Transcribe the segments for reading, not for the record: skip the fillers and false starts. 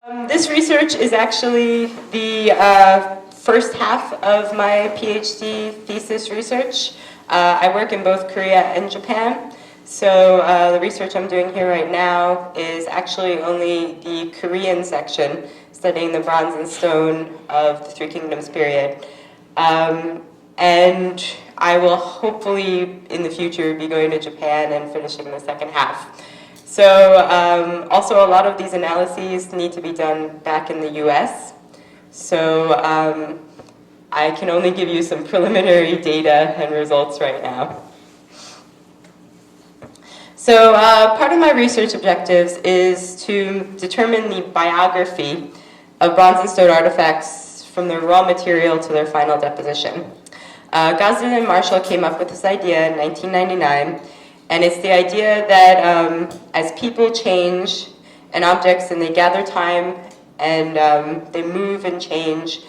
This research is actually the first half of my PhD thesis research. I work in both Korea and Japan. So the research I'm doing here right now is actually only the Korean section, studying the bronze and stone of the Three Kingdoms period. And I will hopefully in the future be going to Japan and finishing the second half. So also a lot of these analyses need to be done back in the US. So I can only give you some preliminary data and results right now. So part of my research objectives is to determine the biography of bronze and stone artifacts from their raw material to their final deposition. Gosden and Marshall came up with this idea in 1999, and it's the idea that as people change and objects and they gather time and they move and change,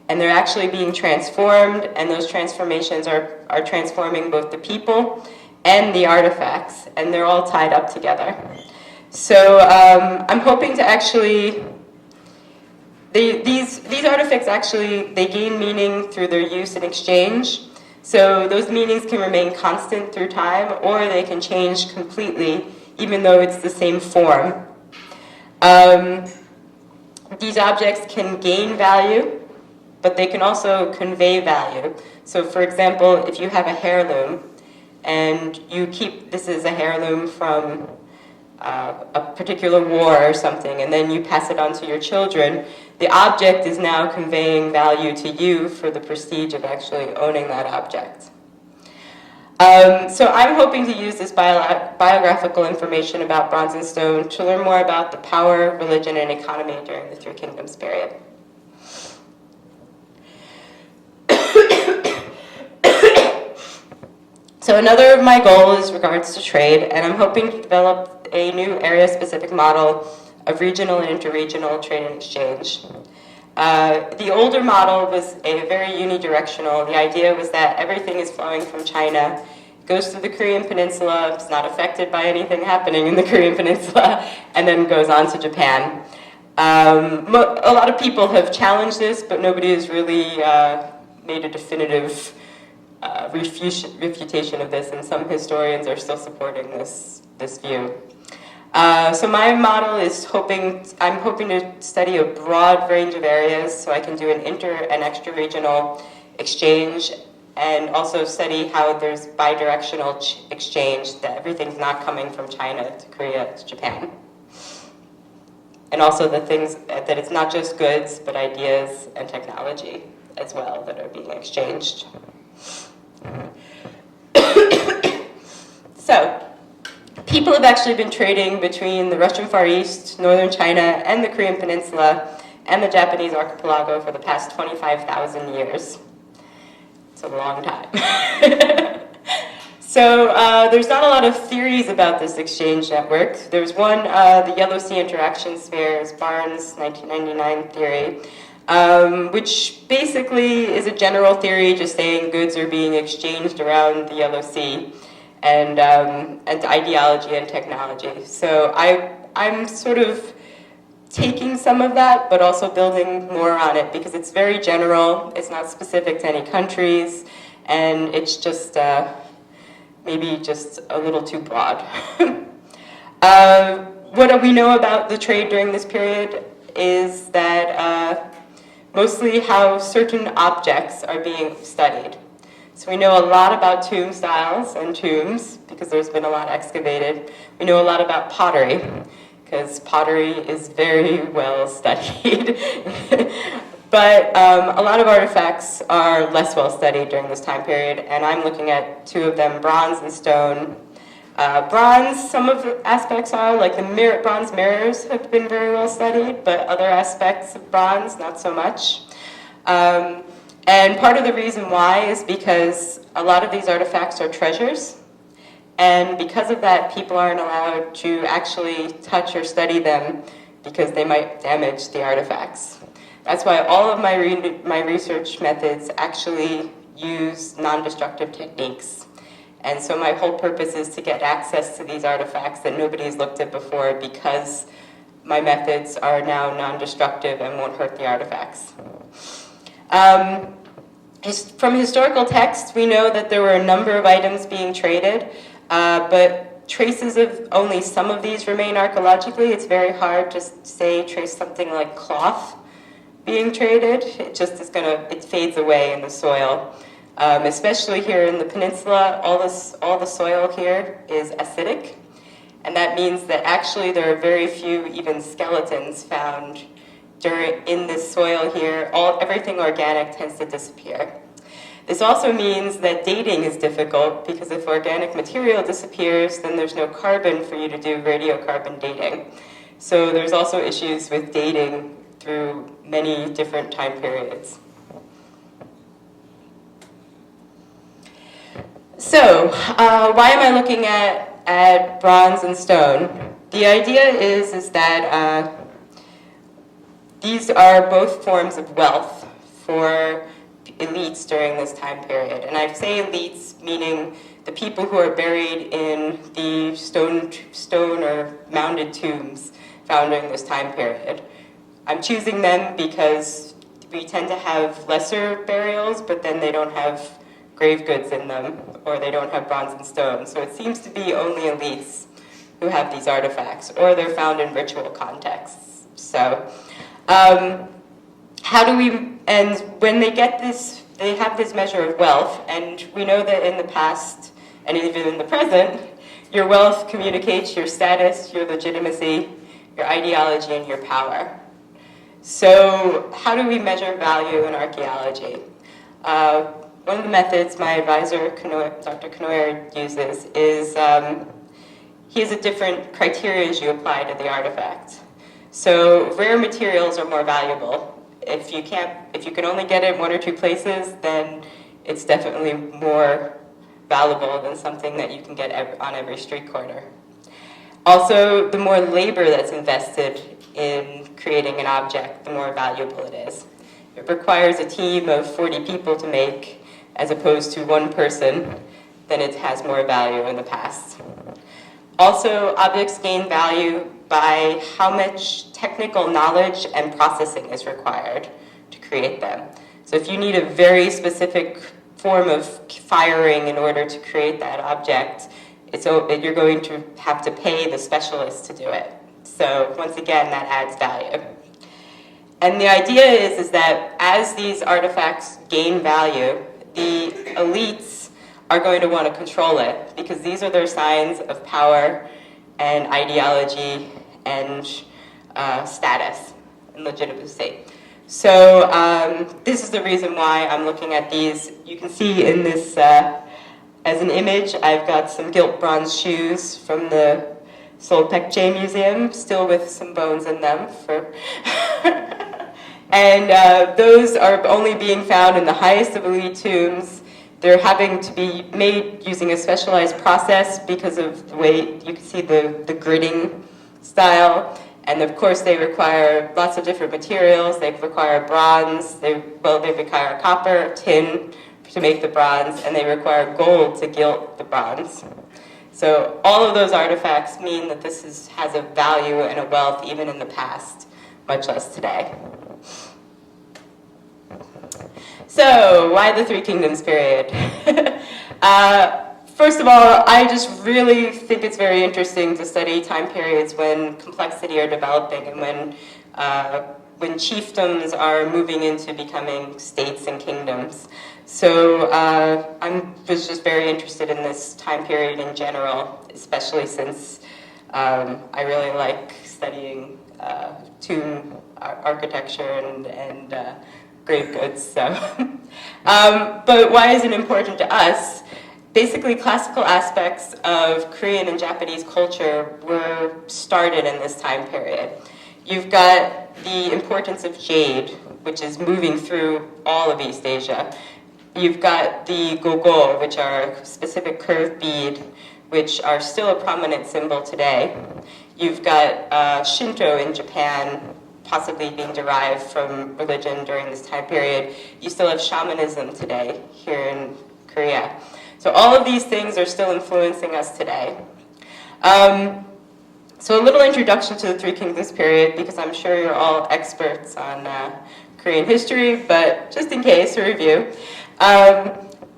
and they're actually being transformed, and those transformations are transforming both the people and the artifacts, and they're all tied up together. So I'm hoping to actually, these artifacts actually, they gain meaning through their use and exchange. So those meanings can remain constant through time, or they can change completely, even though it's the same form. These objects can gain value, but they can also convey value. So for example, if you have a heirloom, and you keep, this is a heirloom from a particular war or something, and then you pass it on to your children, the object is now conveying value to you for the prestige of actually owning that object. So I'm hoping to use this biographical information about bronze and stone to learn more about the power, religion, and economy during the Three Kingdoms period. So another of my goals regards to trade, and I'm hoping to develop a new area-specific model of regional and interregional trade and exchange. The older model was a very unidirectional. The idea was that everything is flowing from China, goes through the Korean Peninsula, it's not affected by anything happening in the Korean Peninsula, and then goes on to Japan. A lot of people have challenged this, but nobody has really made a definitive refutation of this, and some historians are still supporting this view. So my model is I'm hoping to study a broad range of areas, so I can do an inter and extra-regional exchange, and also study how there's bidirectional exchange, that everything's not coming from China to Korea to Japan. And also the things that it's not just goods, but ideas and technology as well that are being exchanged. So, people have actually been trading between the Russian Far East, northern China, and the Korean Peninsula, and the Japanese archipelago for the past 25,000 years. It's a long time. So there's not a lot of theories about this exchange network. There's one, the Yellow Sea Interaction Spheres, Barnes' 1999 theory, which basically is a general theory just saying goods are being exchanged around the Yellow Sea, and ideology and technology. So I'm sort of taking some of that, but also building more on it, because it's very general, it's not specific to any countries, and it's just maybe just a little too broad. What do we know about the trade during this period is that mostly how certain objects are being studied. So we know a lot about tomb styles and tombs, because there's been a lot excavated. We know a lot about pottery, because pottery is very well studied. But a lot of artifacts are less well studied during this time period, and I'm looking at two of them, bronze and stone. Bronze, some of the aspects are, like the bronze mirrors have been very well studied, but other aspects of bronze, not so much. And part of the reason why is because a lot of these artifacts are treasures, and because of that, people aren't allowed to actually touch or study them because they might damage the artifacts. That's why all of my research methods actually use non-destructive techniques. And so my whole purpose is to get access to these artifacts that nobody's looked at before, because my methods are now non-destructive and won't hurt the artifacts. From historical texts, we know that there were a number of items being traded, but traces of only some of these remain archaeologically. It's very hard to say trace something like cloth being traded. It just is it fades away in the soil. Especially here in the peninsula, all the soil here is acidic, and that means that actually there are very few even skeletons found in this soil here. Everything organic tends to disappear. This also means that dating is difficult, because if organic material disappears, then there's no carbon for you to do radiocarbon dating. So there's also issues with dating through many different time periods. So, why am I looking at bronze and stone? The idea is that these are both forms of wealth for elites during this time period. And I say elites meaning the people who are buried in the stone or mounded tombs found during this time period. I'm choosing them because we tend to have lesser burials, but then they don't have grave goods in them, or they don't have bronze and stone. So it seems to be only elites who have these artifacts, or they're found in ritual contexts. So and when they get this, they have this measure of wealth, and we know that in the past, and even in the present, your wealth communicates your status, your legitimacy, your ideology, and your power. So how do we measure value in archaeology? One of the methods my advisor, Dr. Knoyer, uses is he has a different criteria as you apply to the artifact. So rare materials are more valuable. If you can only get it one or two places, then it's definitely more valuable than something that you can get on every street corner. Also, the more labor that's invested in creating an object, the more valuable it is. It requires a team of 40 people to make, as opposed to one person, then it has more value in the past. Also, objects gain value by how much technical knowledge and processing is required to create them. So if you need a very specific form of firing in order to create that object, you're going to have to pay the specialist to do it. So once again, that adds value. And the idea is that as these artifacts gain value, the elites are going to want to control it, because these are their signs of power and ideology and status and legitimacy. So this is the reason why I'm looking at these. You can see in this, as an image, I've got some gilt bronze shoes from the Solpekje Museum, still with some bones in them. And those are only being found in the highest of elite tombs. They're having to be made using a specialized process because of the way you can see the gridding style. And of course, they require lots of different materials. They require bronze, they require copper, tin to make the bronze, and they require gold to gilt the bronze. So all of those artifacts mean that this has a value and a wealth even in the past, much less today. So, why the Three Kingdoms period? First of all, I just really think it's very interesting to study time periods when complexity are developing and when chiefdoms are moving into becoming states and kingdoms. So I was just very interested in this time period in general, especially since I really like studying tomb architecture and grave goods. So, but why is it important to us? Basically, classical aspects of Korean and Japanese culture were started in this time period. You've got the importance of jade, which is moving through all of East Asia. You've got the gokuk, which are a specific curved bead, which are still a prominent symbol today. You've got Shinto in Japan, possibly being derived from religion during this time period. You still have shamanism today here in Korea. So all of these things are still influencing us today. So a little introduction to the Three Kingdoms period, because I'm sure you're all experts on Korean history, but just in case, a review.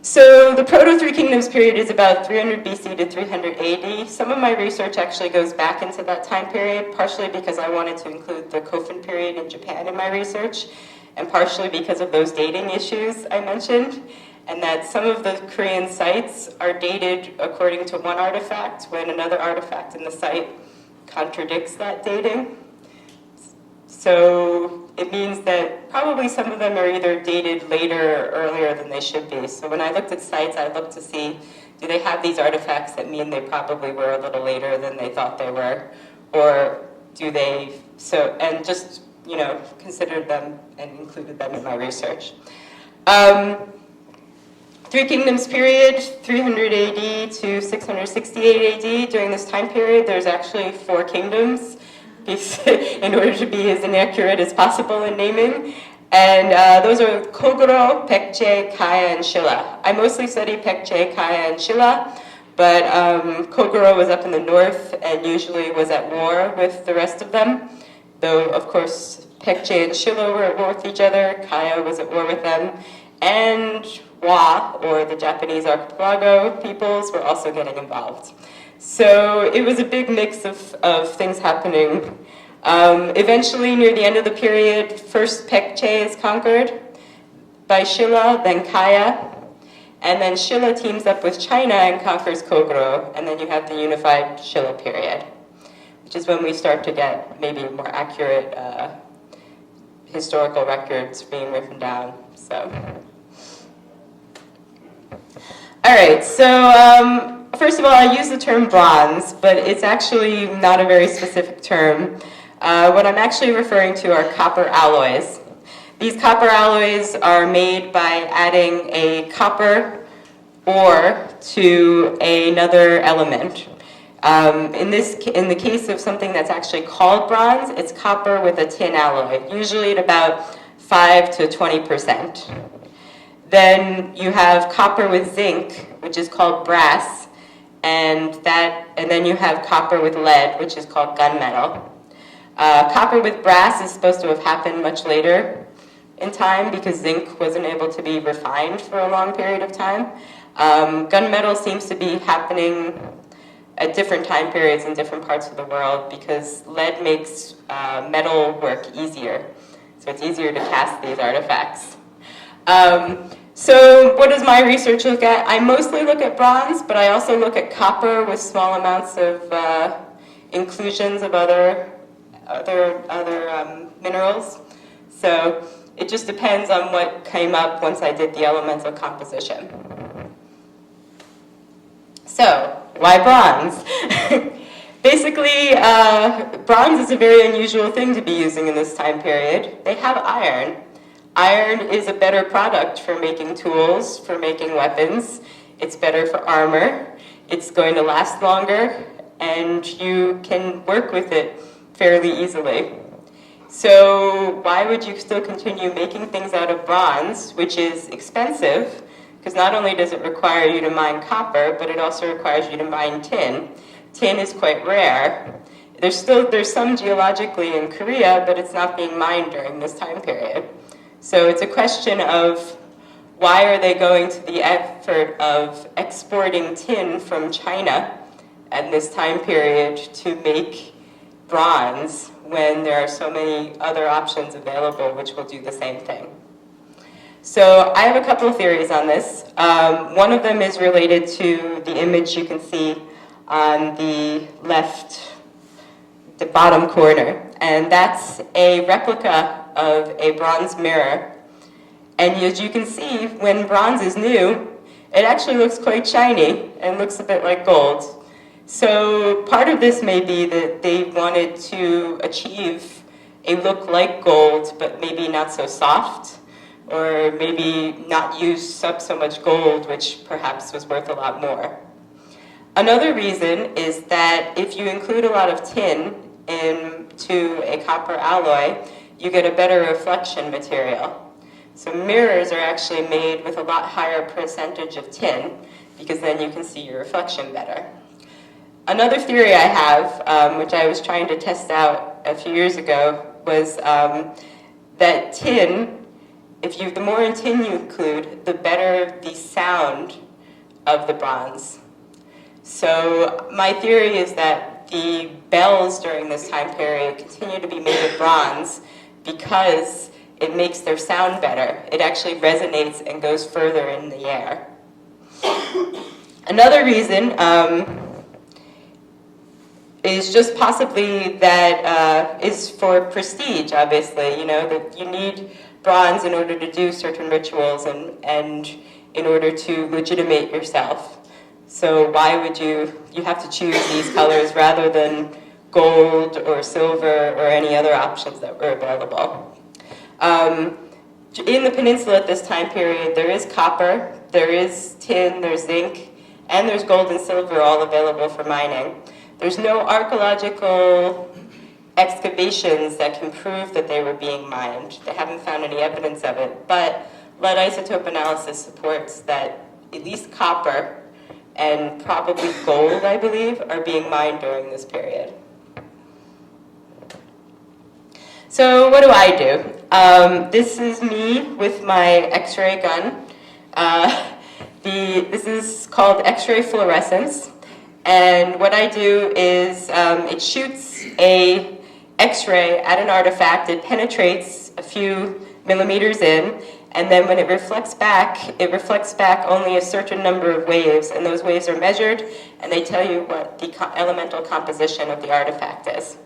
So the Proto-Three Kingdoms period is about 300 BC to 300 AD. Some of my research actually goes back into that time period, partially because I wanted to include the Kofun period in Japan in my research, and partially because of those dating issues I mentioned, and that some of the Korean sites are dated according to one artifact when another artifact in the site contradicts that dating. So it means that probably some of them are either dated later or earlier than they should be. So when I looked at sites, I looked to see, do they have these artifacts that mean they probably were a little later than they thought they were? Or do they, and just, considered them and included them in my research. Three Kingdoms period, 300 AD to 668 AD. During this time period, there's actually 4 kingdoms, in order to be as inaccurate as possible in naming. And those are Kogoro, Baekje, Kaya, and Shilla. I mostly study Baekje, Kaya, and Shilla, but Kogoro was up in the north and usually was at war with the rest of them. Though, of course, Baekje and Shilla were at war with each other, Kaya was at war with them, and Wa, or the Japanese archipelago peoples, were also getting involved. So it was a big mix of things happening. Eventually, near the end of the period, first Baekje is conquered by Shilla, then Kaya, and then Shilla teams up with China and conquers Kogoro, and then you have the unified Shilla period, which is when we start to get maybe more accurate historical records being written down. So, all right, so first of all, I use the term bronze, but it's actually not a very specific term. What I'm actually referring to are copper alloys. These copper alloys are made by adding a copper ore to another element. In the case of something that's actually called bronze, it's copper with a tin alloy, usually at about 5 to 20%. Then you have copper with zinc, which is called brass, and then you have copper with lead, which is called gunmetal. Copper with brass is supposed to have happened much later in time because zinc wasn't able to be refined for a long period of time. Gunmetal seems to be happening at different time periods in different parts of the world because lead makes metal work easier. So it's easier to cast these artifacts. So what does my research look at? I mostly look at bronze, but I also look at copper with small amounts of inclusions of other minerals. So it just depends on what came up once I did the elemental composition. So, why bronze? Basically, bronze is a very unusual thing to be using in this time period. They have iron. Iron is a better product for making tools, for making weapons. It's better for armor. It's going to last longer, and you can work with it fairly easily. So why would you still continue making things out of bronze, which is expensive, because not only does it require you to mine copper, but it also requires you to mine tin. Tin is quite rare. There's some geologically in Korea, but it's not being mined during this time period. So it's a question of why are they going to the effort of exporting tin from China at this time period to make bronze when there are so many other options available which will do the same thing. So I have a couple of theories on this. One of them is related to the image you can see on the left, the bottom corner, and that's a replica of a bronze mirror. And as you can see, when bronze is new, it actually looks quite shiny and looks a bit like gold. So part of this may be that they wanted to achieve a look like gold, but maybe not so soft, or maybe not use up so much gold, which perhaps was worth a lot more. Another reason is that if you include a lot of tin into a copper alloy, you get a better reflection material. So mirrors are actually made with a lot higher percentage of tin, because then you can see your reflection better. Another theory I have, which I was trying to test out a few years ago, was that tin, the more in tin you include, the better the sound of the bronze. So my theory is that the bells during this time period continue to be made of bronze because it makes their sound better. It actually resonates and goes further in the air. Another reason is just possibly that is for prestige, obviously. You know, that you need bronze in order to do certain rituals and in order to legitimate yourself. So why would you have to choose these colors rather than gold or silver or any other options that were available? In the peninsula at this time period, there is copper, there is tin, there's zinc, and there's gold and silver all available for mining. There's no archaeological excavations that can prove that they were being mined. They haven't found any evidence of it, but lead isotope analysis supports that at least copper and probably gold, I believe, are being mined during this period. So what do I do? This is me with my X-ray gun. This is called X-ray fluorescence. And what I do is it shoots a X-ray at an artifact. It penetrates a few millimeters in, and then when it reflects back only a certain number of waves, and those waves are measured, and they tell you what the elemental composition of the artifact is.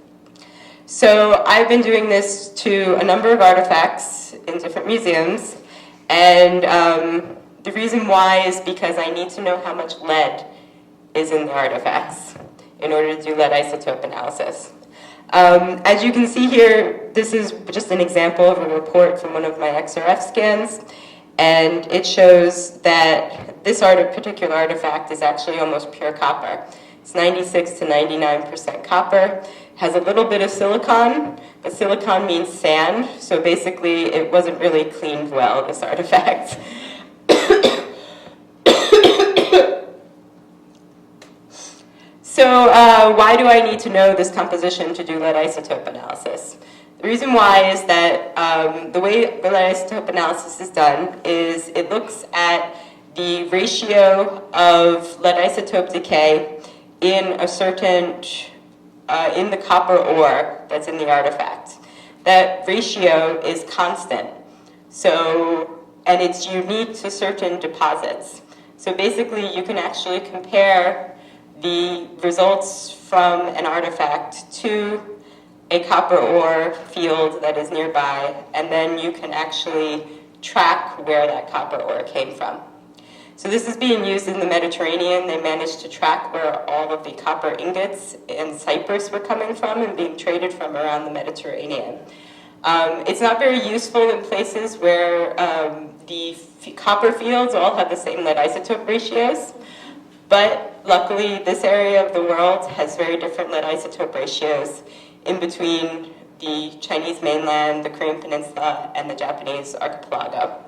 So I've been doing this to a number of artifacts in different museums, and the reason why is because I need to know how much lead is in the artifacts in order to do lead isotope analysis. As you can see here, this is just an example of a report from one of my XRF scans, and it shows that this particular artifact is actually almost pure copper. It's 96 to 99% copper, has a little bit of silicon, but silicon means sand, so basically it wasn't really cleaned well, this artifact. So why do I need to know this composition to do lead isotope analysis? The reason why is that the way the lead isotope analysis is done is it looks at the ratio of lead isotope decay in a certain, in the copper ore that's in the artifact. That ratio is constant, and it's unique to certain deposits. So basically you can actually compare the results from an artifact to a copper ore field that is nearby, and then you can actually track where that copper ore came from. So this is being used in the Mediterranean. They managed to track where all of the copper ingots in Cyprus were coming from and being traded from around the Mediterranean. It's not very useful in places where the copper fields all have the same lead isotope ratios, but luckily this area of the world has very different lead isotope ratios in between the Chinese mainland, the Korean peninsula, and the Japanese archipelago.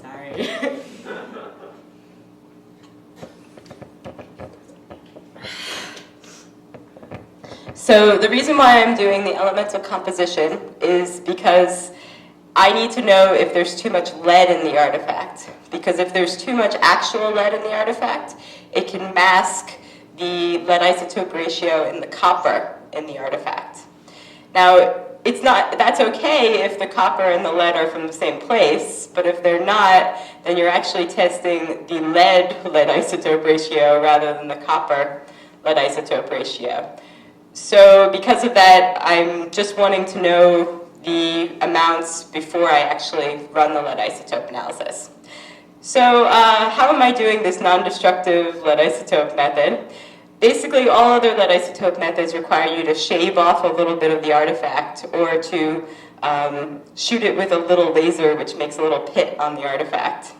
Sorry. So the reason why I'm doing the elemental composition is because I need to know if there's too much lead in the artifact. Because if there's too much actual lead in the artifact, it can mask the lead isotope ratio in the copper in the artifact. Now, that's okay if the copper and the lead are from the same place, but if they're not, then you're actually testing the lead isotope ratio rather than the copper lead isotope ratio. So because of that, I'm just wanting to know the amounts before I actually run the lead isotope analysis. So how am I doing this non-destructive lead isotope method? Basically, all other lead isotope methods require you to shave off a little bit of the artifact or to shoot it with a little laser, which makes a little pit on the artifact.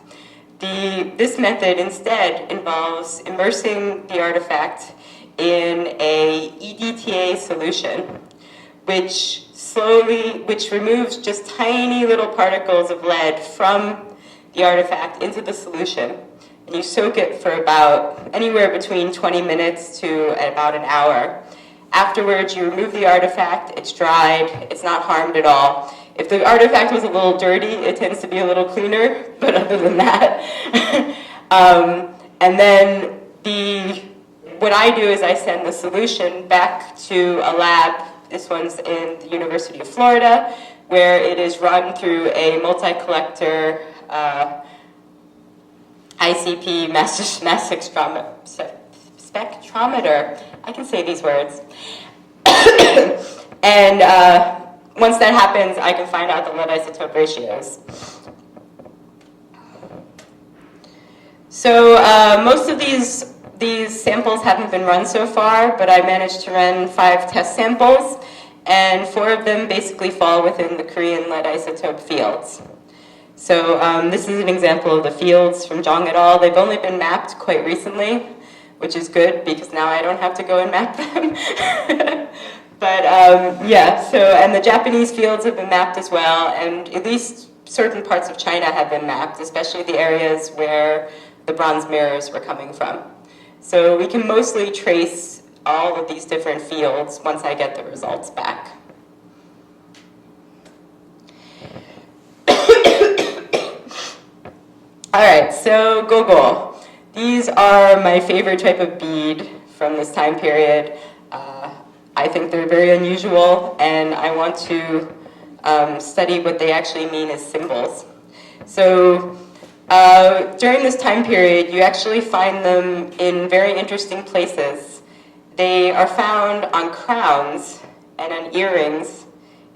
This method instead involves immersing the artifact in a EDTA solution, which which removes just tiny little particles of lead from the artifact into the solution. And you soak it for about anywhere between 20 minutes to about an hour. Afterwards, you remove the artifact, it's dried, it's not harmed at all. If the artifact was a little dirty, it tends to be a little cleaner, but other than that. And then what I do is I send the solution back to a lab. This one's in the University of Florida, where it is run through a multi-collector ICP mass spectrometer. I can say these words. And once that happens, I can find out the lead isotope ratios. So most of these samples haven't been run so far, but I managed to run 5 test samples, and 4 of them basically fall within the Korean lead isotope fields. So this is an example of the fields from Jong et al. They've only been mapped quite recently, which is good because now I don't have to go and map them. But yeah, and the Japanese fields have been mapped as well, and at least certain parts of China have been mapped, especially the areas where the bronze mirrors were coming from. So we can mostly trace all of these different fields once I get the results back. All right, so gokuk. These are my favorite type of bead from this time period. I think they're very unusual, and I want to study what they actually mean as symbols. So during this time period, you actually find them in very interesting places. They are found on crowns and on earrings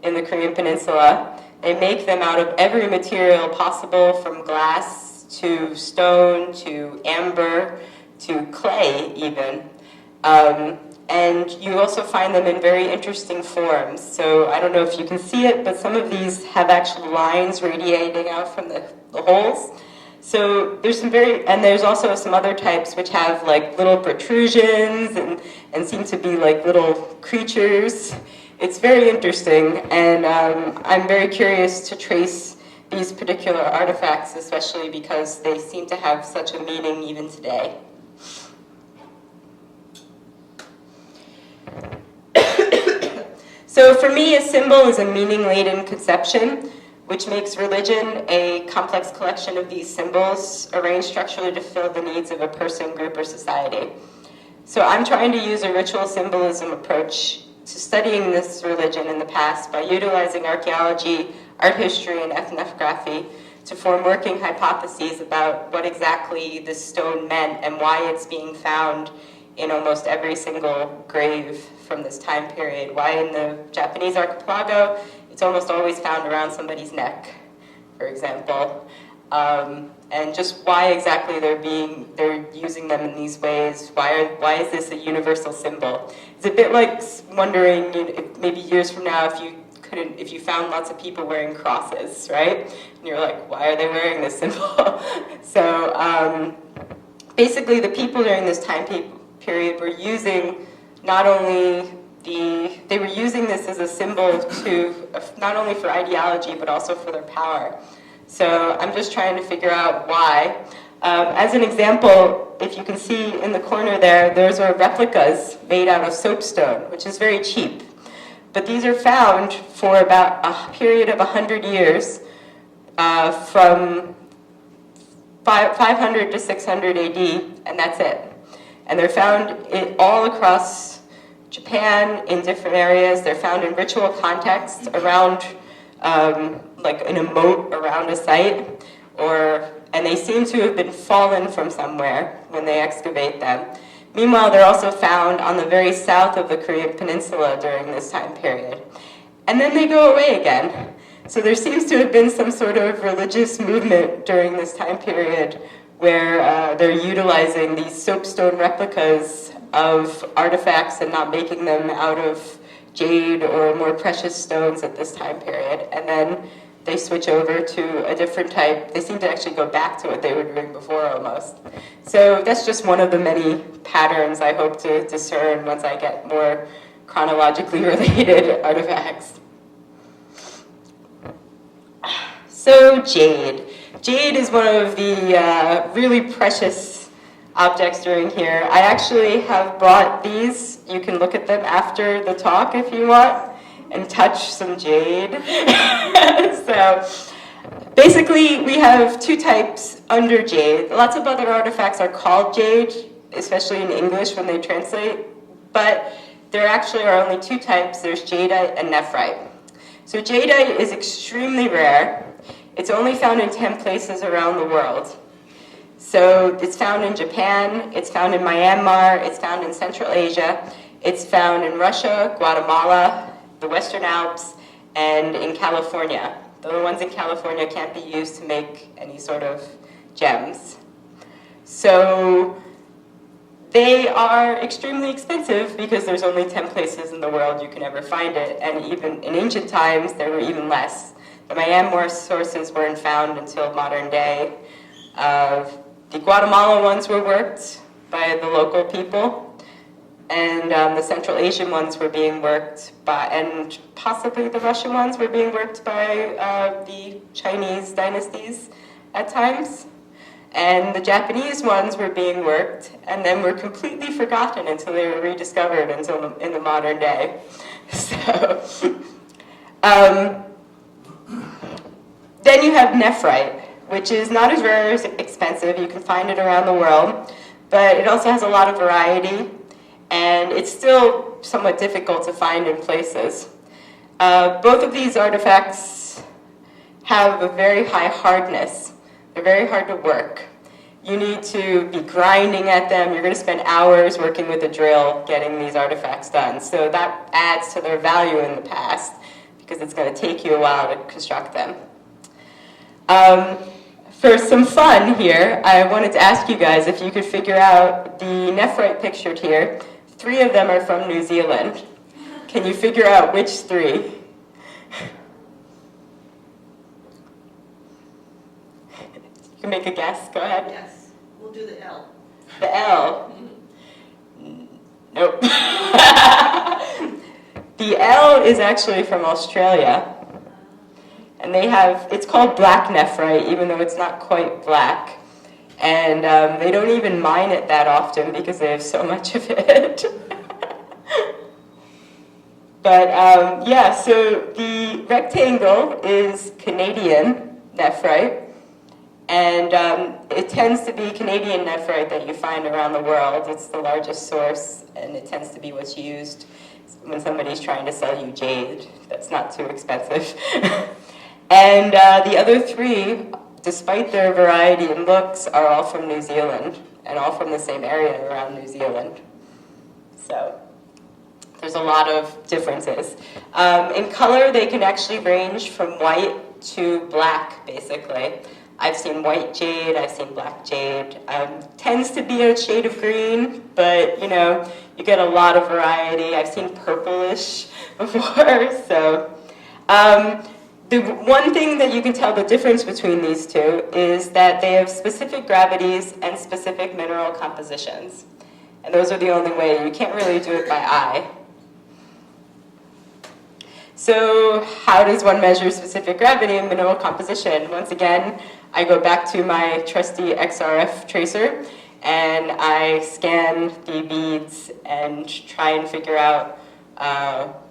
in the Korean Peninsula. They make them out of every material possible, from glass to stone to amber to clay even. And you also find them in very interesting forms. So I don't know if you can see it, but some of these have actual lines radiating out from the holes. So there's there's also some other types which have like little protrusions and seem to be like little creatures. It's very interesting, and I'm very curious to trace these particular artifacts, especially because they seem to have such a meaning even today. So for me, a symbol is a meaning-laden conception, which makes religion a complex collection of these symbols arranged structurally to fill the needs of a person, group, or society. So I'm trying to use a ritual symbolism approach to studying this religion in the past by utilizing archaeology, art history, and ethnography to form working hypotheses about what exactly this stone meant and why it's being found in almost every single grave from this time period. Why in the Japanese archipelago, it's almost always found around somebody's neck, for example. And just why exactly they're using them in these ways. Why is this a universal symbol? It's a bit like wondering, if maybe years from now, if you found lots of people wearing crosses, right? And you're like, why are they wearing this symbol? So basically, the people during this time period were using they were using this as a symbol not only for ideology, but also for their power. So I'm just trying to figure out why. As an example, if you can see in the corner there, those are replicas made out of soapstone, which is very cheap. But these are found for about a period of 100 years, from 500 to 600 AD, and that's it. And they're found all across Japan in different areas. They're found in ritual contexts around, like in a moat around a site, and they seem to have been fallen from somewhere when they excavate them. Meanwhile, they're also found on the very south of the Korean Peninsula during this time period. And then they go away again. So there seems to have been some sort of religious movement during this time period where they're utilizing these soapstone replicas of artifacts and not making them out of jade or more precious stones at this time period. And then they switch over to a different type. They seem to actually go back to what they were doing before almost. So that's just one of the many patterns I hope to discern once I get more chronologically related artifacts. So jade. Jade is one of the really precious objects during here. I actually have brought these. You can look at them after the talk if you want and touch some jade. So basically we have two types under jade. Lots of other artifacts are called jade, especially in English when they translate, but there actually are only two types. There's jadeite and nephrite. So jadeite is extremely rare. It's only found in 10 places around the world. So it's found in Japan, it's found in Myanmar, it's found in Central Asia, it's found in Russia, Guatemala, the Western Alps, and in California. The only ones in California can't be used to make any sort of gems. So they are extremely expensive because there's only 10 places in the world you can ever find it, and even in ancient times there were even less. The Myanmar sources weren't found until modern day. The Guatemala ones were worked by the local people, and the Central Asian ones were being worked by, and possibly the Russian ones were being worked by the Chinese dynasties at times. And the Japanese ones were being worked and then were completely forgotten until they were rediscovered in the modern day. So, then you have nephrite, which is not as rare as expensive. You can find it around the world, but it also has a lot of variety, and it's still somewhat difficult to find in places. Both of these artifacts have a very high hardness. They're very hard to work. You need to be grinding at them. You're going to spend hours working with a drill getting these artifacts done. So that adds to their value in the past because it's going to take you a while to construct them. For some fun here, I wanted to ask you guys if you could figure out the nephrite pictured here. 3 of them are from New Zealand. Can you figure out which 3? You can make a guess. Go ahead. Yes, we'll do the L. The L? Nope. The L is actually from Australia. And they have, it's called black nephrite, even though it's not quite black. And they don't even mine it that often because they have so much of it. But yeah, so the rectangle is Canadian nephrite. And it tends to be Canadian nephrite that you find around the world. It's the largest source, and it tends to be what's used when somebody's trying to sell you jade. That's not too expensive. And the other 3, despite their variety in looks, are all from New Zealand, and all from the same area around New Zealand. So there's a lot of differences. In color, they can actually range from white to black, basically. I've seen white jade, I've seen black jade. Tends to be a shade of green, but you know, you get a lot of variety. I've seen purplish before, so. The one thing that you can tell the difference between these two is that they have specific gravities and specific mineral compositions. And those are the only way. You can't really do it by eye. So how does one measure specific gravity and mineral composition? Once again, I go back to my trusty XRF tracer and I scan the beads and try and figure out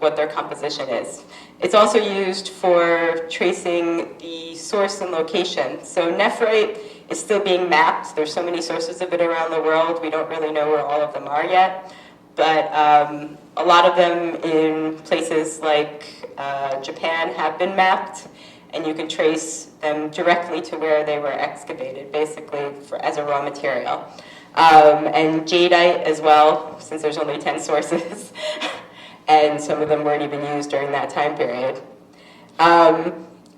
what their composition is. It's also used for tracing the source and location. So nephrite is still being mapped. There's so many sources of it around the world. We don't really know where all of them are yet. But a lot of them in places like Japan have been mapped, and you can trace them directly to where they were excavated, basically as a raw material. And jadeite as well, since there's only 10 sources. And some of them weren't even used during that time period.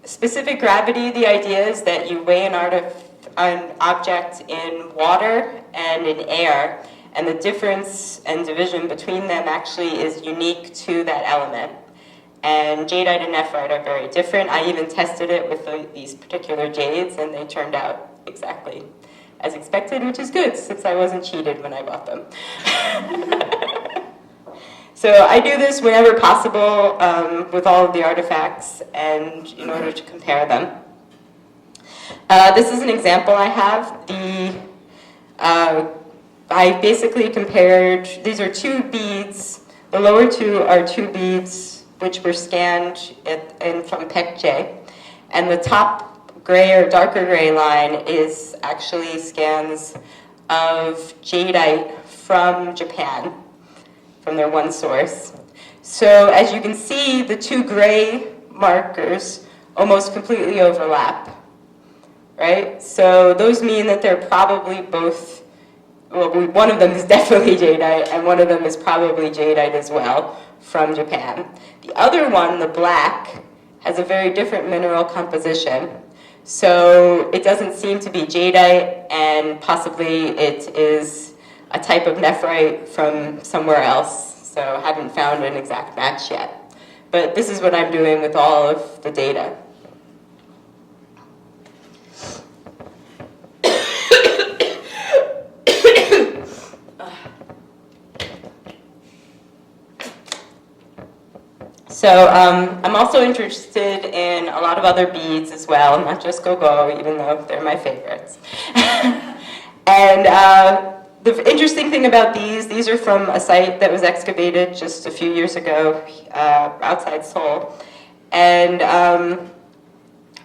Specific gravity, the idea is that you weigh an object in water and in air, and the difference and division between them actually is unique to that element. And jadeite and nephrite are very different. I even tested it with these particular jades, and they turned out exactly as expected, which is good, since I wasn't cheated when I bought them. So I do this whenever possible with all of the artifacts and in order to compare them. This is an example I have. I basically compared, these are two beads. The lower two are two beads which were scanned from PECJ. And the top gray or darker gray line is actually scans of jadeite from Japan, from their one source. So as you can see, the two gray markers almost completely overlap, right? So those mean that they're probably both, well, one of them is definitely jadeite, and one of them is probably jadeite as well from Japan. The other one, the black, has a very different mineral composition. So it doesn't seem to be jadeite, and possibly it is a type of nephrite from somewhere else. So I haven't found an exact match yet. But this is what I'm doing with all of the data. So I'm also interested in a lot of other beads as well, not just gokuk, even though they're my favorites. And the interesting thing about these are from a site that was excavated just a few years ago outside Seoul. And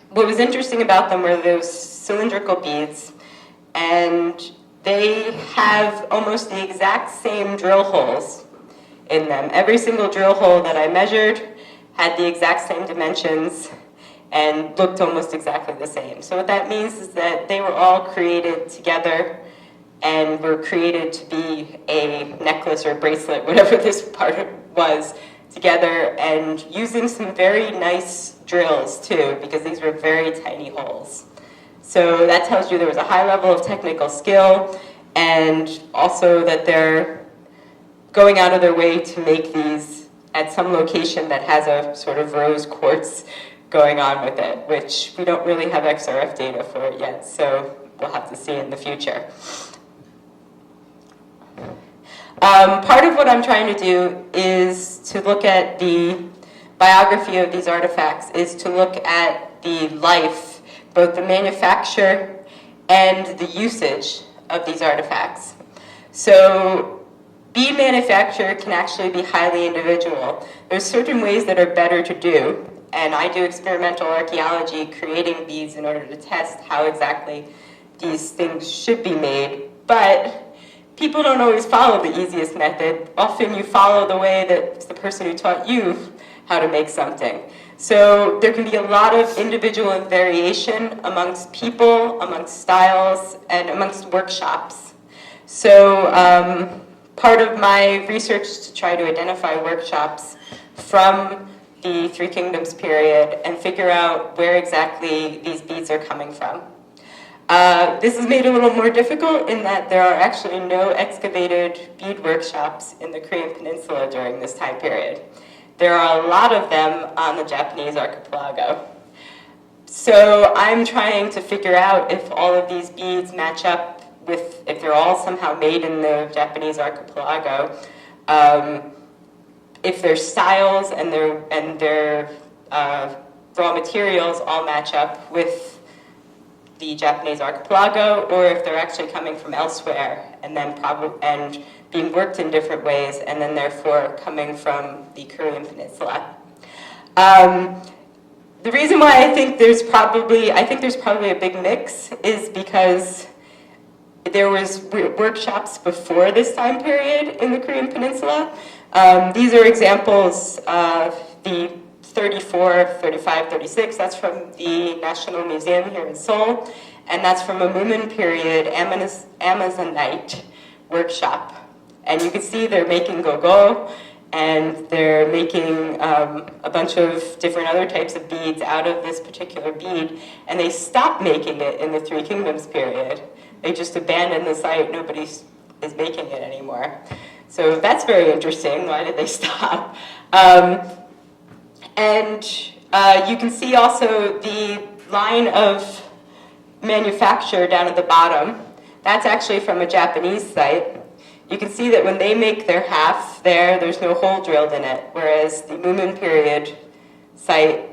what was interesting about them were those cylindrical beads, and they have almost the exact same drill holes in them. Every single drill hole that I measured had the exact same dimensions and looked almost exactly the same. So what that means is that they were all created together and were created to be a necklace or bracelet, whatever this part was, together, and using some very nice drills too, because these were very tiny holes. So that tells you there was a high level of technical skill, and also that they're going out of their way to make these at some location that has a sort of rose quartz going on with it, which we don't really have XRF data for it yet, so we'll have to see in the future. Part of what I'm trying to do is to look at the biography of these artifacts, is to look at the life, both the manufacture and the usage of these artifacts. So bead manufacture can actually be highly individual. There's certain ways that are better to do, and I do experimental archaeology creating beads in order to test how exactly these things should be made, but people don't always follow the easiest method. Often you follow the way that the person who taught you how to make something. So there can be a lot of individual variation amongst people, amongst styles, and amongst workshops. So part of my research is to try to identify workshops from the Three Kingdoms period and figure out where exactly these beads are coming from. This is made a little more difficult in that there are actually no excavated bead workshops in the Korean Peninsula during this time period. There are a lot of them on the Japanese archipelago. So I'm trying to figure out if all of these beads match up with, if they're all somehow made in the Japanese archipelago, if their styles and their raw materials all match up with the Japanese archipelago, or if they're actually coming from elsewhere and then and being worked in different ways, and then therefore coming from the Korean Peninsula. The reason why I think there's probably a big mix is because there was workshops before this time period in the Korean Peninsula. These are examples of the 34, 35, 36. That's from the National Museum here in Seoul. And that's from a Mumun period Amazonite workshop. And you can see they're making gokuk, and they're making a bunch of different other types of beads out of this particular bead. And they stopped making it in the Three Kingdoms period. They just abandoned the site. Nobody is making it anymore. So that's very interesting. Why did they stop? And you can see also the line of manufacture down at the bottom. That's actually from a Japanese site. You can see that when they make their half there's no hole drilled in it, whereas the Mumun period site,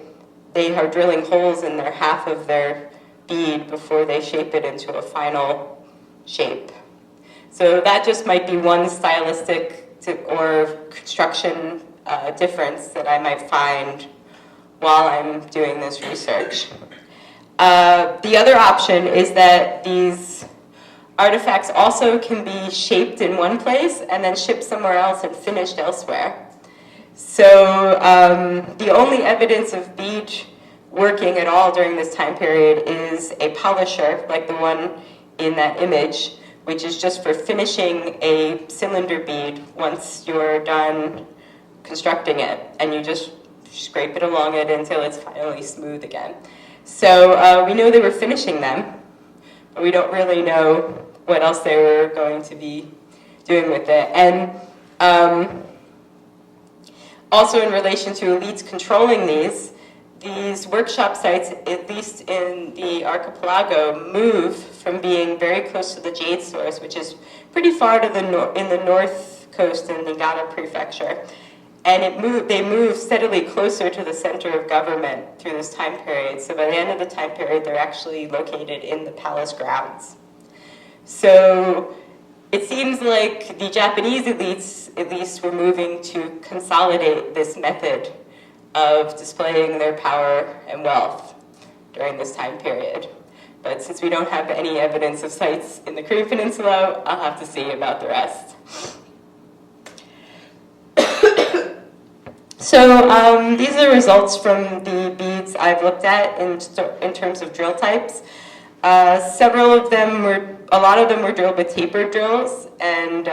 they are drilling holes in their half of their bead before they shape it into a final shape. So that just might be one stylistic or construction difference that I might find while I'm doing this research. The other option is that these artifacts also can be shaped in one place and then shipped somewhere else and finished elsewhere. So the only evidence of bead working at all during this time period is a polisher, like the one in that image, which is just for finishing a cylinder bead once you're done constructing it, and you just scrape it along it until it's finally smooth again. So we know they were finishing them, but we don't really know what else they were going to be doing with it. And also in relation to elites controlling these workshop sites, at least in the archipelago, move from being very close to the jade source, which is pretty far to in the north coast in Niigata Prefecture. And they move steadily closer to the center of government through this time period. So by the end of the time period, they're actually located in the palace grounds. So it seems like the Japanese elites, at least, were moving to consolidate this method of displaying their power and wealth during this time period. But since we don't have any evidence of sites in the Korean Peninsula, I'll have to see about the rest. So these are results from the beads I've looked at in terms of drill types. A lot of them were drilled with tapered drills, and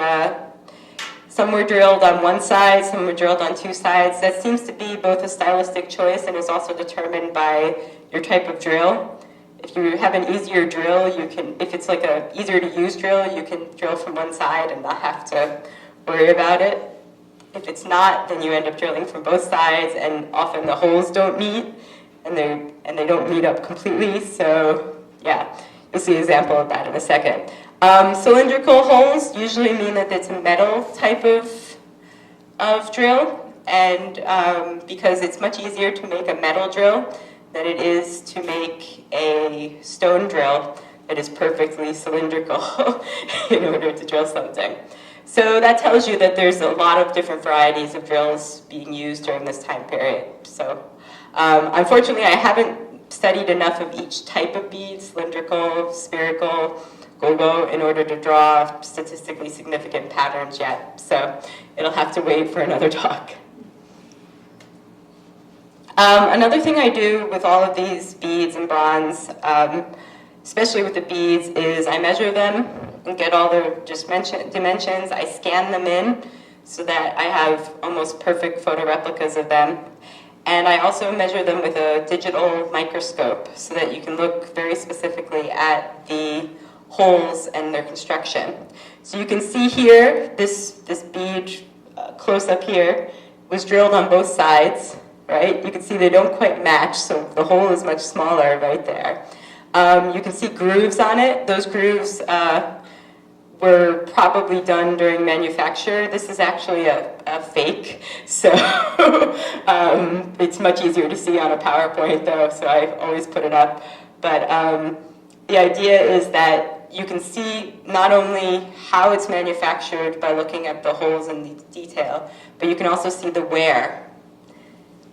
some were drilled on one side, some were drilled on two sides. That seems to be both a stylistic choice and is also determined by your type of drill. If you have an easier drill, if it's like a easier to use drill, you can drill from one side and not have to worry about it. If it's not, then you end up drilling from both sides, and often the holes don't meet, and they don't meet up completely. So yeah, you'll see an example of that in a second. Cylindrical holes usually mean that it's a metal type of drill, and because it's much easier to make a metal drill than it is to make a stone drill that is perfectly cylindrical in order to drill something. So that tells you that there's a lot of different varieties of drills being used during this time period. So unfortunately, I haven't studied enough of each type of bead, cylindrical, spherical, gogo, in order to draw statistically significant patterns yet. So it'll have to wait for another talk. Another thing I do with all of these beads and bronze, especially with the beads, is I measure them and get all their dimensions. I scan them in so that I have almost perfect photo replicas of them. And I also measure them with a digital microscope so that you can look very specifically at the holes and their construction. So you can see here, this bead close up here was drilled on both sides, right? You can see they don't quite match, so the hole is much smaller right there. You can see grooves on it. Those grooves were probably done during manufacture. This is actually a fake, so it's much easier to see on a PowerPoint though, so I always put it up. But the idea is that you can see not only how it's manufactured by looking at the holes in the detail, but you can also see the wear.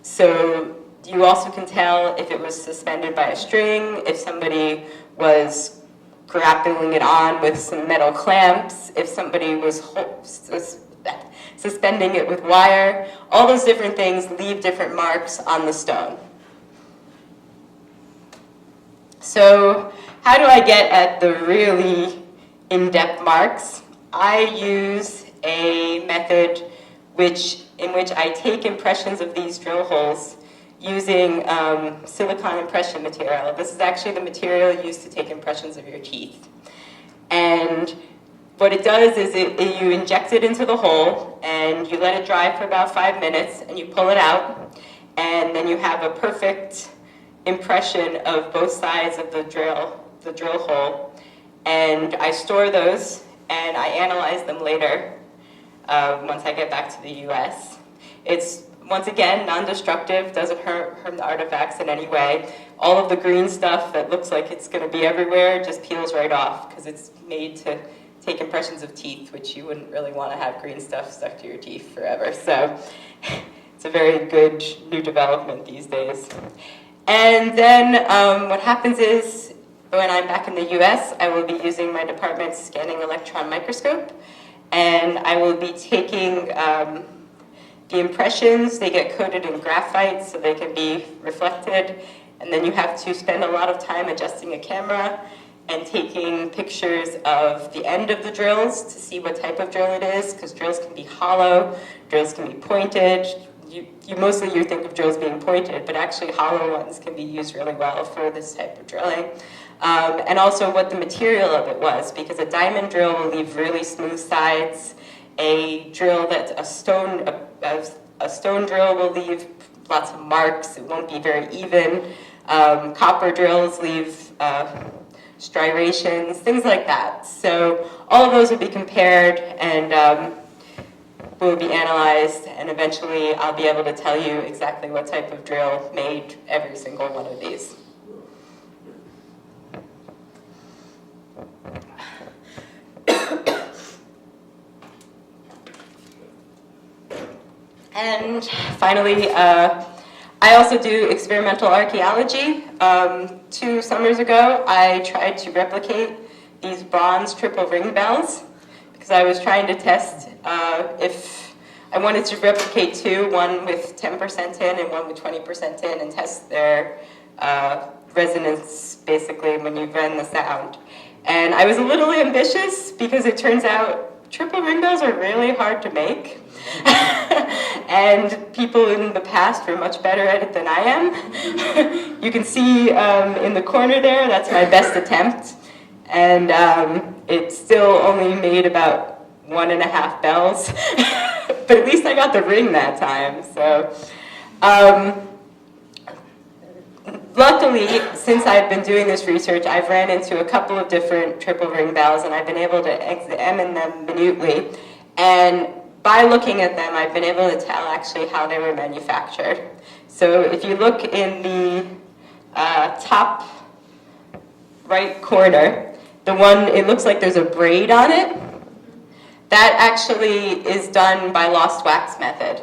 So you also can tell if it was suspended by a string, if somebody was grappling it on with some metal clamps, if somebody was suspending it with wire. All those different things leave different marks on the stone. So how do I get at the really in-depth marks? I use a method in which I take impressions of these drill holes using silicone impression material. This is actually the material used to take impressions of your teeth. And what it does is you inject it into the hole and you let it dry for about 5 minutes and you pull it out, and then you have a perfect impression of both sides of the drill hole. And I store those and I analyze them later once I get back to the US. It's, once again, non-destructive, doesn't harm the artifacts in any way. all of the green stuff that looks like it's going to be everywhere just peels right off because it's made to take impressions of teeth, which you wouldn't really want to have green stuff stuck to your teeth forever. So it's a very good new development these days. And then what happens is, when I'm back in the US, I will be using my department's scanning electron microscope, and I will be taking the impressions. They get coated in graphite so they can be reflected, and then you have to spend a lot of time adjusting a camera and taking pictures of the end of the drills to see what type of drill it is, because drills can be hollow, drills can be pointed. Mostly you think of drills being pointed, but actually hollow ones can be used really well for this type of drilling. And also what the material of it was, because a diamond drill will leave really smooth sides. A drill that's a stone drill will leave lots of marks. It won't be very even. Copper drills leave striations, things like that. So all of those will be compared and will be analyzed, and eventually I'll be able to tell you exactly what type of drill made every single one of these. And finally, I also do experimental archaeology. 2 summers ago, I tried to replicate these bronze triple ring bells because I was trying to test if I wanted to replicate 2, one with 10% tin and one with 20% tin, and test their resonance, basically, when you run the sound. And I was a little ambitious because it turns out triple ring bells are really hard to make. And people in the past were much better at it than I am. You can see in the corner there, that's my best attempt. And it still only made about 1.5 bells. But at least I got the ring that time. So luckily, since I've been doing this research, I've ran into a couple of different triple ring bells, and I've been able to examine them minutely. And by looking at them, I've been able to tell actually how they were manufactured. So if you look in the top right corner, the one, it looks like there's a braid on it. That actually is done by lost wax method.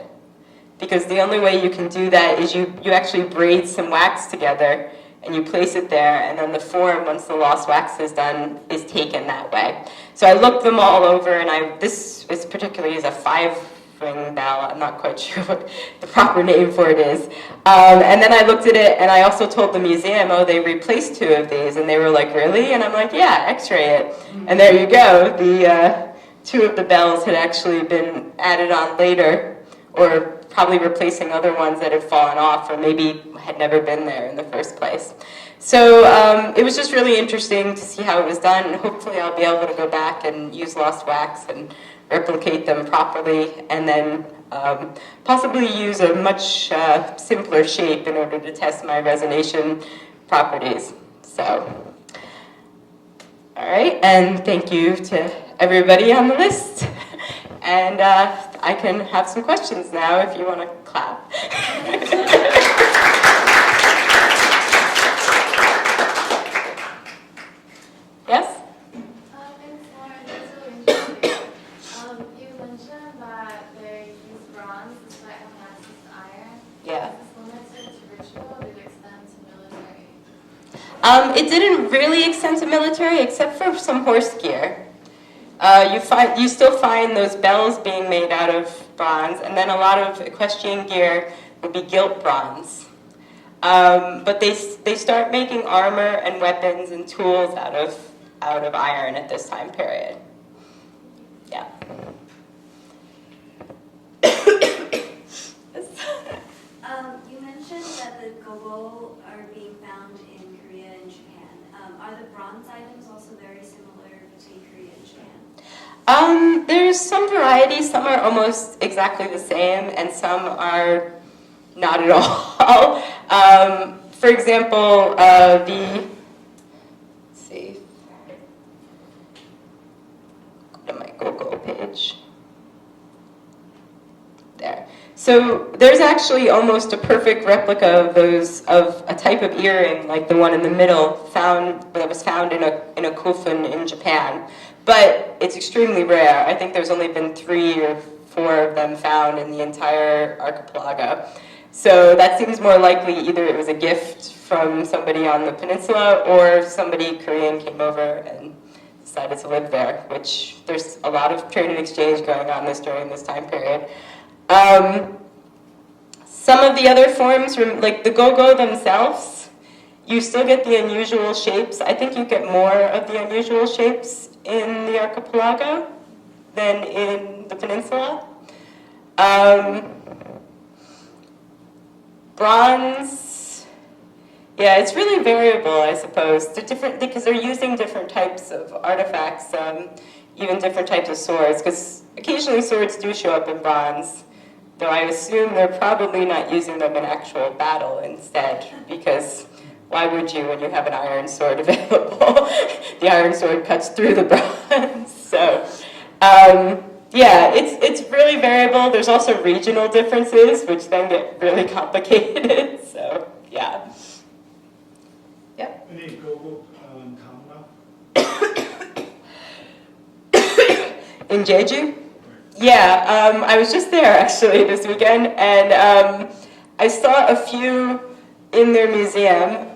Because the only way you can do that is you actually braid some wax together and you place it there, and then the form, once the lost wax is done, is taken that way. So I looked them all over, and this is particularly is a 5-ring bell. I'm not quite sure what the proper name for it is. And then I looked at it, and I also told the museum, oh, they replaced 2 of these, and they were like, really? And I'm like, yeah, x-ray it. And there you go. The 2 of the bells had actually been added on later, or probably replacing other ones that had fallen off or maybe had never been there in the first place. So it was just really interesting to see how it was done, and hopefully I'll be able to go back and use lost wax and replicate them properly, and then possibly use a much simpler shape in order to test my resonation properties. So, all right, and thank you to everybody on the list. And I can have some questions now if you want to clap. Yes? Thanks, Lauren. That's really interesting. You mentioned that they use bronze despite having access to iron. Yeah. Is this limited to ritual, or did it extend to military? It didn't really extend to military except for some horse gear. You still find those bells being made out of bronze, and then a lot of equestrian gear would be gilt bronze. But they start making armor and weapons and tools out of iron at this time period. Yeah. You mentioned that the gokuk are being found in Korea and Japan. Are the bronze items also very similar between Korea and Japan? There's some variety. Some are almost exactly the same, and some are not at all. For example, let's see, go to my gokuk page. There. So So there's actually almost a perfect replica of those, of a type of earring, like the one in the middle, that was found in a kofun in Japan. But it's extremely rare. I think there's only been 3 or 4 of them found in the entire archipelago. So that seems more likely either it was a gift from somebody on the peninsula or somebody Korean came over and decided to live there, which there's a lot of trade and exchange going on during this time period. Some of the other forms, like the go-go themselves, you still get the unusual shapes. I think you get more of the unusual shapes in the archipelago than in the peninsula. Bronze, yeah, it's really variable, I suppose. They're different because they're using different types of artifacts, even different types of swords, because occasionally swords do show up in bronze, though I assume they're probably not using them in actual battle instead, because why would you when you have an iron sword available? The iron sword cuts through the bronze. So, yeah, it's really variable. There's also regional differences, which then get really complicated. So, yeah. Yep. Any gokuk Tamra? In Jeju? Yeah, I was just there actually this weekend, and I saw a few in their museum.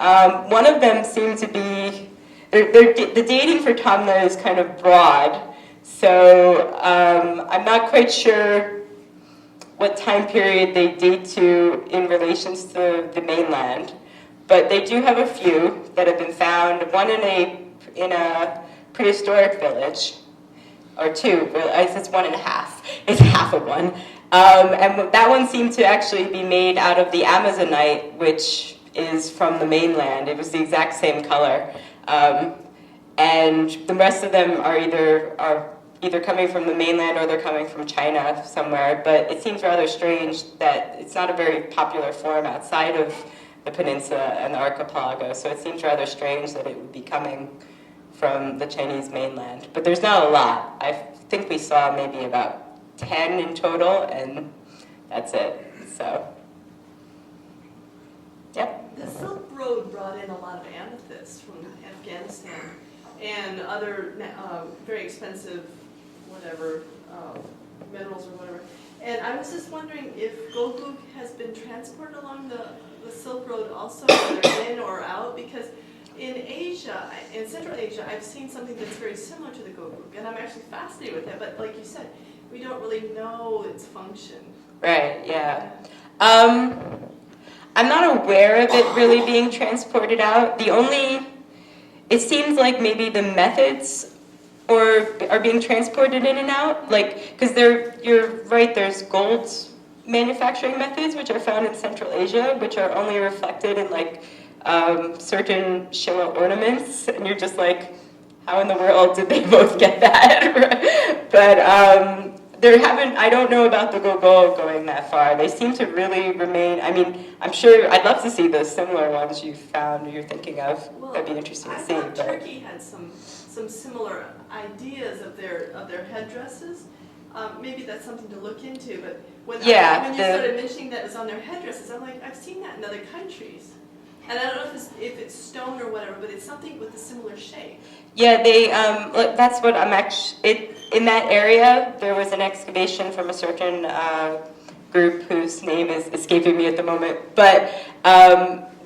One of them seemed to be, the dating for Tamna is kind of broad, so I'm not quite sure what time period they date to in relations to the mainland, but they do have a few that have been found, one in a prehistoric village, or 2, it's 1.5. It's half of one. And that one seemed to actually be made out of the Amazonite, which is from the mainland. It was the exact same color. And the rest of them are either coming from the mainland or they're coming from China somewhere. But it seems rather strange that it's not a very popular form outside of the peninsula and the archipelago. So it seems rather strange that it would be coming from the Chinese mainland. But there's not a lot. I think we saw maybe about 10 in total, and that's it. So, yep. The Silk Road brought in a lot of amethysts from Afghanistan and other very expensive minerals or whatever. And I was just wondering if gokuk has been transported along the Silk Road also, whether in or out, because in Asia, in Central Asia, I've seen something that's very similar to the gokuk, and I'm actually fascinated with that, but like you said, we don't really know its function. Right, yeah. I'm not aware of it really being transported out. It seems like maybe the methods are being transported in and out, like, because you're right, there's gold manufacturing methods which are found in Central Asia, which are only reflected in like certain Shilla ornaments, and you're just like, how in the world did they both get that? But I don't know about the gogo going that far. They seem to really remain, I mean, I'm sure, I'd love to see those similar ones you found, you're thinking of. Well, that'd be interesting to see. I thought Turkey had some similar ideas of their headdresses. Maybe that's something to look into, but when you started mentioning that it was on their headdresses, I'm like, I've seen that in other countries. And I don't know if it's stone or whatever, but it's something with a similar shape. Yeah, that's what I'm actually, in that area, there was an excavation from a certain group whose name is escaping me at the moment, but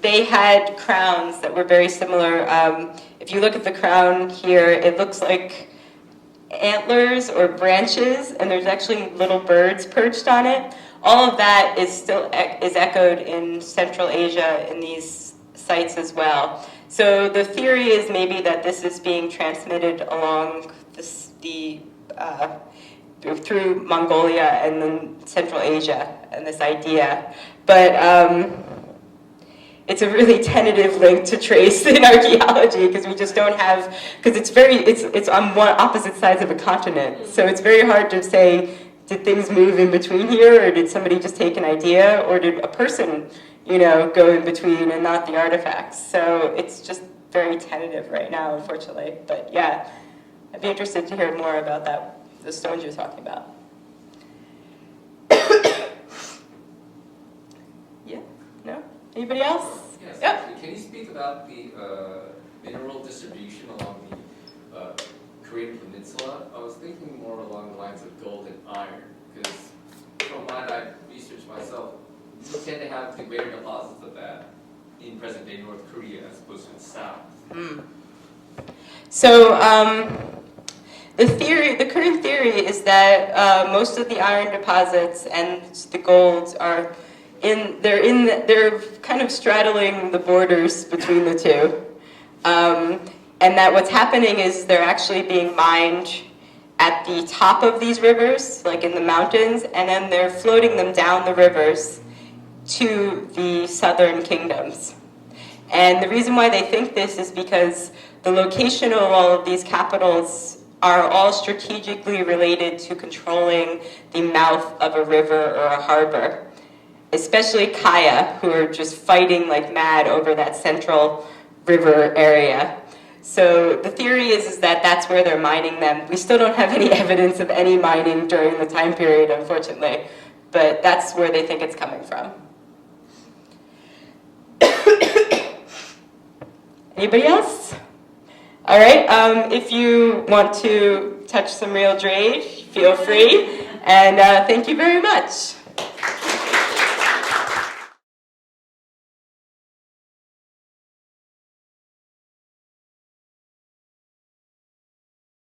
they had crowns that were very similar. If you look at the crown here, it looks like antlers or branches, and there's actually little birds perched on it. All of that is echoed in Central Asia in these sites as well. So the theory is maybe that this is being transmitted along through Mongolia and then Central Asia, and this idea. But it's a really tentative link to trace in archaeology because we just don't have, because it's on opposite sides of a continent. So it's very hard to say, did things move in between here, or did somebody just take an idea, or did a person, go in between and not the artifacts? So it's just very tentative right now, unfortunately. But yeah, I'd be interested to hear more about the stones you're talking about. Anybody else? Yes. Yep. Actually, can you speak about the mineral distribution along the Korean Peninsula? I was thinking more along the lines of gold and iron, because from what I've researched myself, we tend to have the greater deposits of that in present-day North Korea as opposed to the South. So the current theory is that most of the iron deposits and the golds are they're kind of straddling the borders between the two, and that what's happening is they're actually being mined at the top of these rivers, like in the mountains, and then they're floating them down the rivers to the southern kingdoms. And the reason why they think this is because the location of all of these capitals are all strategically related to controlling the mouth of a river or a harbor, especially Kaya, who are just fighting like mad over that central river area. So the theory is that that's where they're mining them. We still don't have any evidence of any mining during the time period, unfortunately, but that's where they think it's coming from. Anybody else? All right, if you want to touch some real jade, feel free, and thank you very much.